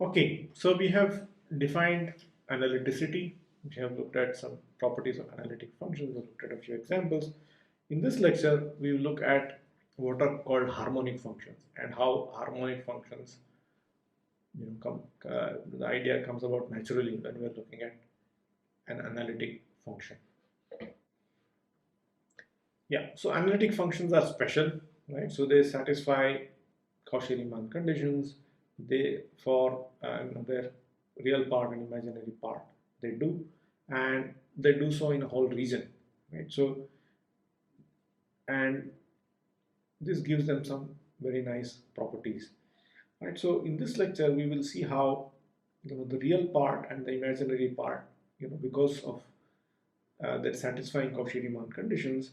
Okay, so we have defined analyticity. We have looked at some properties of analytic functions. We looked at a few examples. In this lecture, we will look at what are called harmonic functions and how harmonic functions, the idea comes about naturally when we are looking at an analytic function. Yeah, so analytic functions are special, right? So they satisfy Cauchy-Riemann conditions. They for their real part and imaginary part they do, and they do so in a whole region, right? So and this gives them some very nice properties, right? So in this lecture we will see how the real part and the imaginary part, because of their satisfying Cauchy-Riemann conditions,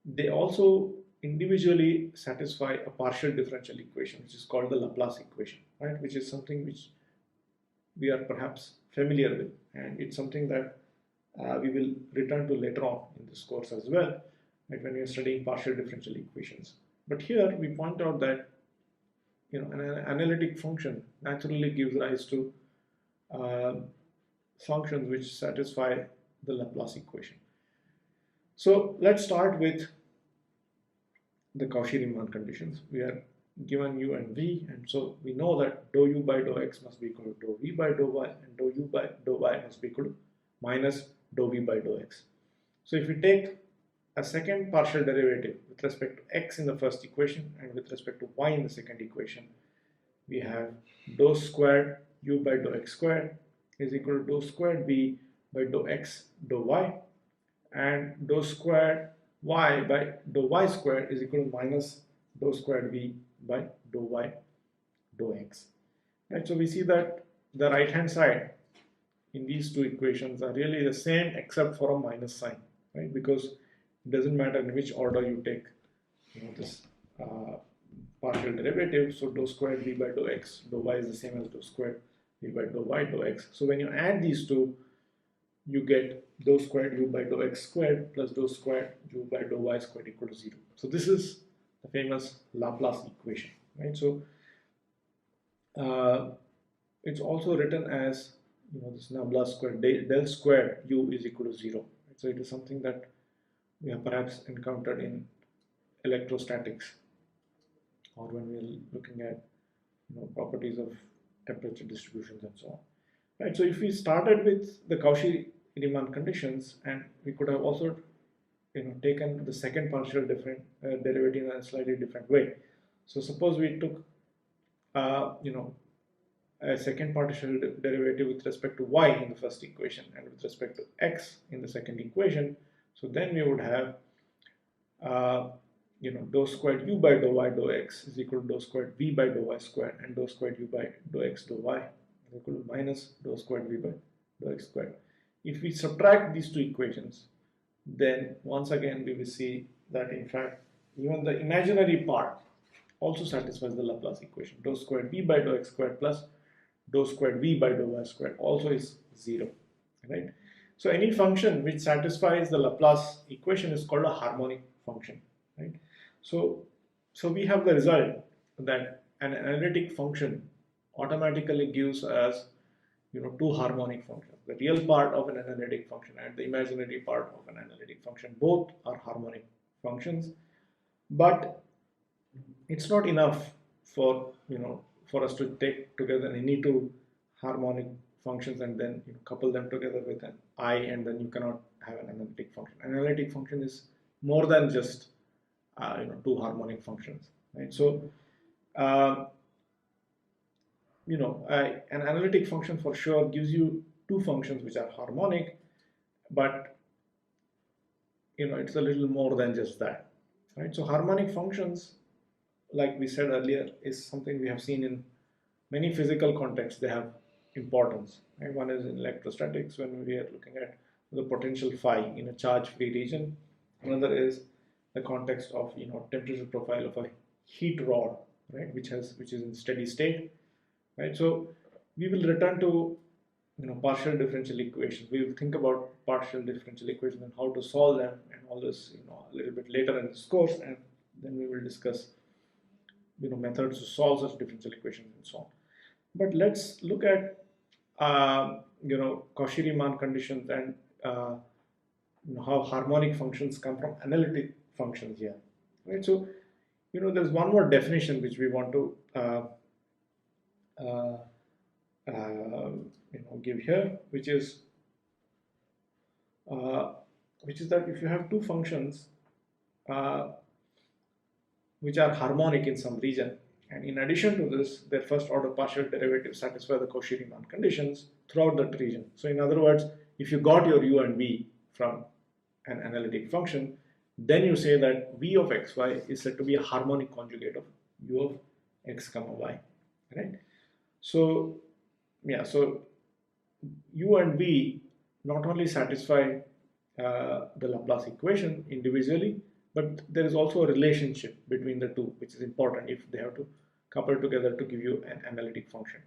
they also individually satisfy a partial differential equation, which is called the Laplace equation, right? Which is something which we are perhaps familiar with, and it's something that we will return to later on in this course as well, right, when we are studying partial differential equations. But here we point out that an analytic function naturally gives rise to functions which satisfy the Laplace equation. So let's start with the Cauchy-Riemann conditions. We are given u and v, and so we know that dou u by dou x must be equal to dou v by dou y, and dou u by dou y must be equal to minus dou v by dou x. So if we take a second partial derivative with respect to x in the first equation and with respect to y in the second equation, we have dou squared u by dou x squared is equal to dou squared v by dou x dou y, and dou squared y by dou y squared is equal to minus dou squared v by dou y dou x. Right, so we see that the right hand side in these two equations are really the same except for a minus sign, right? Because it doesn't matter in which order you take this partial derivative. So dou squared v by dou x dou y is the same as dou squared v by dou y dou x. So when you add these two, you get dou squared u by dou x squared plus dou squared u by dou y squared equal to 0. So this is the famous Laplace equation, right? So it's also written as this nabla squared del squared u is equal to 0. Right? So it is something that we have perhaps encountered in electrostatics, or when we're looking at properties of temperature distributions and so on. Right, so if we started with the Cauchy-Riemann conditions, and we could have also taken the second partial derivative in a slightly different way. So suppose we took a second partial derivative with respect to y in the first equation and with respect to x in the second equation. So then we would have dou squared u by dou y dou x is equal to dou squared v by dou y squared, and dou squared u by dou x dou y is equal to minus dou squared v by dou x squared. If we subtract these two equations, then once again we will see that in fact even the imaginary part also satisfies the Laplace equation. Dou squared v by dou x squared plus dou squared v by dou y squared also is 0, right? So any function which satisfies the Laplace equation is called a harmonic function, right? So we have the result that an analytic function automatically gives us two harmonic functions. The real part of an analytic function and the imaginary part of an analytic function, both are harmonic functions. But it's not enough for for us to take together any two harmonic functions and then couple them together with an I, and then you cannot have an analytic function. An analytic function is more than just two harmonic functions, right? So an analytic function for sure gives you two functions which are harmonic, but it's a little more than just that, right? So harmonic functions, like we said earlier, is something we have seen in many physical contexts. They have importance, right? One is in electrostatics when we are looking at the potential phi in a charge-free region. Another is the context of temperature profile of a heat rod, right, which is in steady state, right? So we will return to partial differential equations. We will think about partial differential equations and how to solve them and all this a little bit later in this course, and then we will discuss methods to solve such differential equations and so on. But let's look at Cauchy-Riemann conditions and how harmonic functions come from analytic functions here, right? So there's one more definition which we want to uh, give here, which is that if you have two functions uh, which are harmonic in some region, and in addition to this, their first order partial derivatives satisfy the Cauchy-Riemann conditions throughout that region. So in other words, if you got your u and v from an analytic function, then you say that v of xy is said to be a harmonic conjugate of u of x comma y, right? So yeah, so u and v not only satisfy the Laplace equation individually, but there is also a relationship between the two, which is important if they have to couple together to give you an analytic function.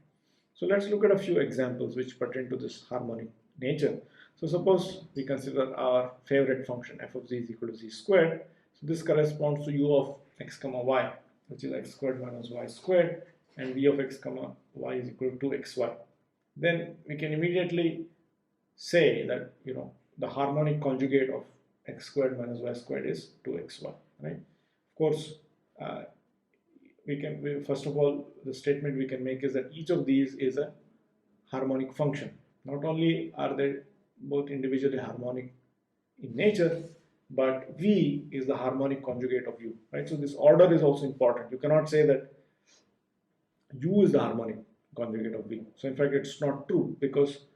So let's look at a few examples which pertain to this harmonic nature. So suppose we consider our favorite function f of z is equal to z squared. So this corresponds to u of x comma y, which is x squared minus y squared, and v of x comma y is equal to xy. Then we can immediately say that the harmonic conjugate of x squared minus y squared is 2xy, right? Of course, first of all, the statement we can make is that each of these is a harmonic function. Not only are they both individually harmonic in nature, but v is the harmonic conjugate of u, right? So this order is also important. You cannot say that u is the harmonic conjugate of v. So in fact, it's not true, because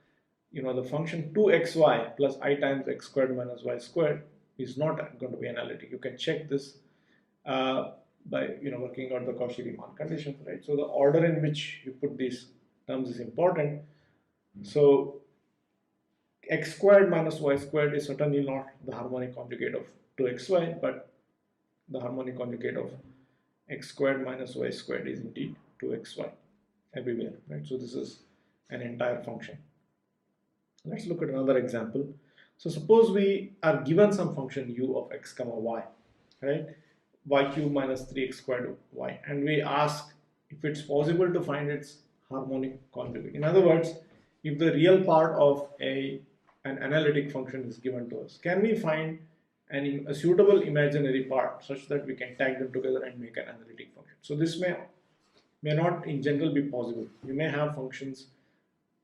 the function 2xy plus I times x squared minus y squared is not going to be analytic. You can check this by working out the Cauchy-Riemann conditions, right? So the order in which you put these terms is important. So x squared minus y squared is certainly not the harmonic conjugate of 2xy, but the harmonic conjugate of x squared minus y squared is indeed 2xy everywhere, right? So this is an entire function. Let's look at another example. So suppose we are given some function u of x comma y, right? Y cube minus 3x squared y, and we ask if it's possible to find its harmonic conjugate. In other words, if the real part of an analytic function is given to us, can we find a suitable imaginary part such that we can tag them together and make an analytic function? So this may not in general be possible. You may have functions,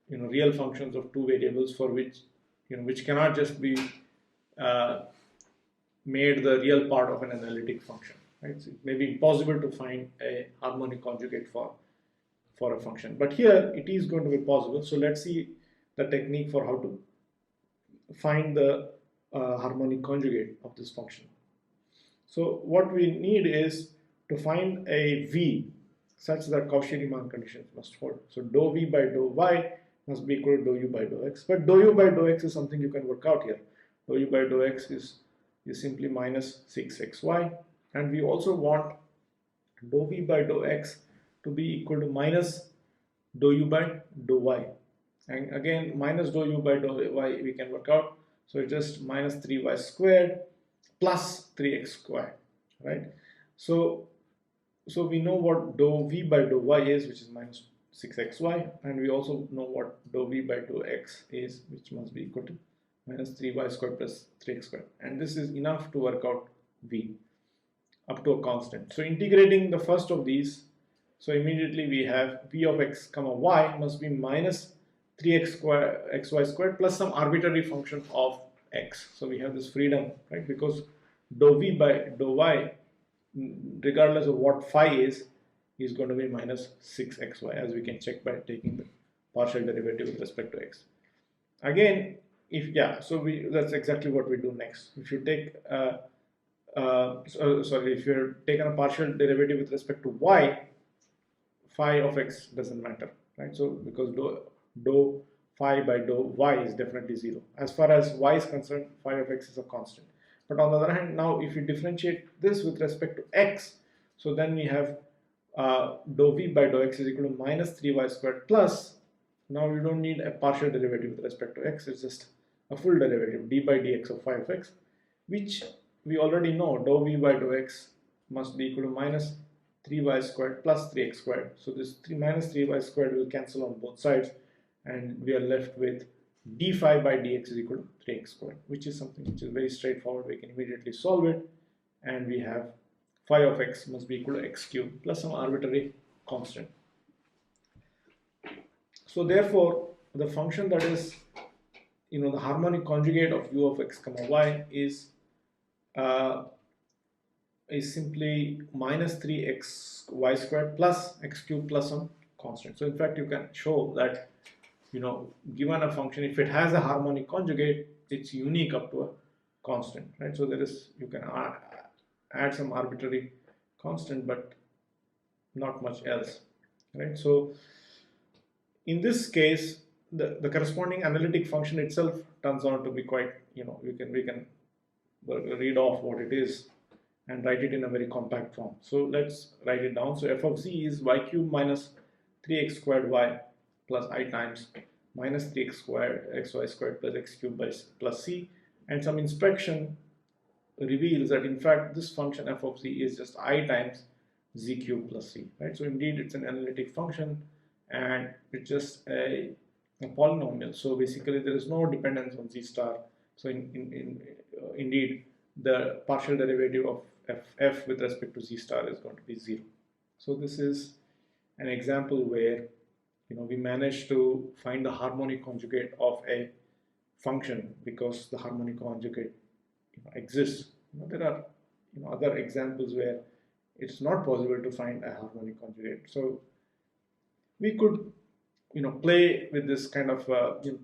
real functions of two variables for which which cannot just be made the real part of an analytic function, right? So it may be impossible to find a harmonic conjugate for a function, but here it is going to be possible. So let's see the technique for how to find the harmonic conjugate of this function. So what we need is to find a v such that Cauchy-Riemann conditions must hold. So dou v by dou y must be equal to dou u by dou x. But dou u by dou x is something you can work out here. Dou u by dou x is simply minus 6xy. And we also want dou v by dou x to be equal to minus dou u by dou y. And again, minus dou u by dou y we can work out. So it's just minus 3y squared plus 3x squared, right? So we know what dou v by dou y is, which is minus 6xy, and we also know what dou v by dou x is, which must be equal to minus 3y squared plus 3x squared, and this is enough to work out v up to a constant. So integrating the first of these, so immediately we have v of x comma y must be minus 3x squared xy squared plus some arbitrary function of x. So we have this freedom, right? Because dou v by dou y, regardless of what phi is going to be minus 6xy, as we can check by taking the partial derivative with respect to x. Again, that's exactly what we do next. If you take if you're taken a partial derivative with respect to y, phi of x doesn't matter, right? So because dou phi by dou y is definitely 0. As far as y is concerned, phi of x is a constant. But on the other hand, now if you differentiate this with respect to x, so then we have dou v by dou x is equal to minus 3y squared plus, now you don't need a partial derivative with respect to x, it's just a full derivative, d by dx of phi of x, which we already know dou v by dou x must be equal to minus 3y squared plus 3x squared. So this 3 minus 3y squared will cancel on both sides, and we are left with d phi by dx is equal to 3x squared, which is something which is very straightforward. We can immediately solve it, and we have phi of x must be equal to x cubed plus some arbitrary constant. So therefore, the function that is, the harmonic conjugate of u of x comma y is simply minus 3x y squared plus x cubed plus some constant. So in fact, you can show that, given a function, if it has a harmonic conjugate, it's unique up to a constant, right? So you can add some arbitrary constant, but not much else, right? So in this case, the corresponding analytic function itself turns out to be quite, we can read off what it is and write it in a very compact form. So let's write it down. So f of z is y cubed minus 3x squared y plus I times minus 3x squared xy squared plus x cubed plus c, and some inspection reveals that in fact this function f of z is just I times z cubed plus c, right? So indeed it's an analytic function, and it's just a polynomial. So basically there is no dependence on z star. So indeed the partial derivative of f with respect to z star is going to be 0. So this is an example where we managed to find the harmonic conjugate of a function because the harmonic conjugate exists. There are other examples where it's not possible to find a harmonic conjugate. So we could play with this kind of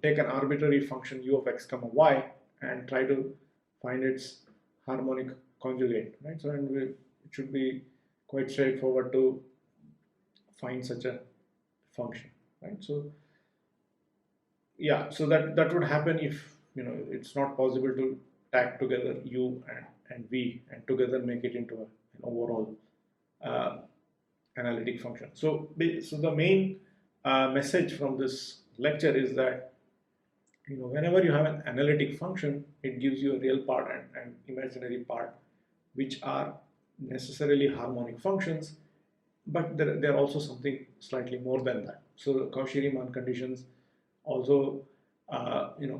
take an arbitrary function u of x comma y and try to find its harmonic conjugate, right? So it should be quite straightforward to find such a function, right? So yeah, so that would happen if it's not possible to tag together u and v and together make it into an overall analytic function. So the main message from this lecture is that whenever you have an analytic function, it gives you a real part and imaginary part, which are necessarily harmonic functions, but they're also something slightly more than that. So the Cauchy-Riemann conditions also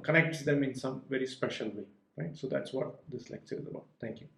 connects them in some very special way, right? So that's what this lecture is about. Thank you.